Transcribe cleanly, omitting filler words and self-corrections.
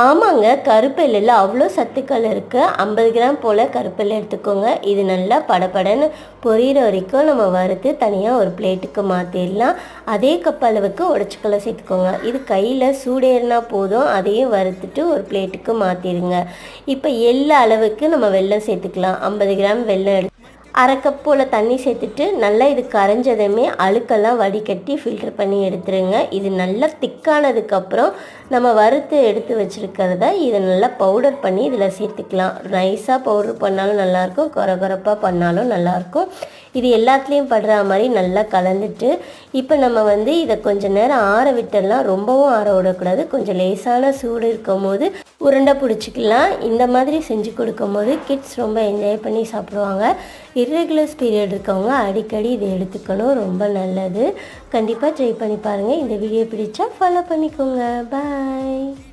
ஆமாங்க, கருப்பெல்லில் அவ்வளோ சத்துக்கள் இருக்குது. 50 கிராம் போல் கருப்பெல்லை எடுத்துக்கோங்க. இது நல்லா படபடன்னு பொரியிற வரைக்கும் நம்ம வறுத்து தனியாக ஒரு பிளேட்டுக்கு மாற்றிடலாம். அதே கப் அளவுக்கு உடச்சக்கல்லை சேர்த்துக்கோங்க. இது கையில் சூடேறினா போதும், அதையும் வறுத்துட்டு ஒரு பிளேட்டுக்கு மாற்றிடுங்க. இப்போ எள்ளு அளவுக்கு நம்ம வெல்லம் சேர்த்துக்கலாம். 50 கிராம் வெல்லம் அரை கப் போல் தண்ணி சேர்த்துட்டு நல்லா இது கரைஞ்சதுமே அழுக்கெல்லாம் வடிகட்டி ஃபில்டர் பண்ணி எடுத்துருங்க. இது நல்லா திக்கானதுக்கப்புறம் நம்ம வறுத்து எடுத்து வச்சுருக்கிறத இதை நல்லா பவுடர் பண்ணி இதில் சேர்த்துக்கலாம். நைஸாக பவுடர் பண்ணாலும் நல்லாயிருக்கும், கொரகொரப்பாக பண்ணாலும் நல்லாயிருக்கும். இது எல்லாத்துலேயும் படுற மாதிரி நல்லா கலந்துட்டு இப்போ நம்ம இதை கொஞ்சம் நேரம் ஆற விட்டுடலாம். ரொம்பவும் ஆற விடக்கூடாது. கொஞ்சம் லேசான சூடு இருக்கும் போது உருண்டை பிடிச்சிக்கலாம். இந்த மாதிரி செஞ்சு கொடுக்கும் போது கிட்ஸ் ரொம்ப என்ஜாய் பண்ணி சாப்பிடுவாங்க. இர்ரெகுலர்ஸ் பீரியட் இருக்கவங்க அடிக்கடி இதை எடுத்துக்கணும், ரொம்ப நல்லது. கண்டிப்பாக ட்ரை பண்ணி பாருங்கள். இந்த வீடியோ பிடிச்சா ஃபாலோ பண்ணிக்கோங்க. பாய்.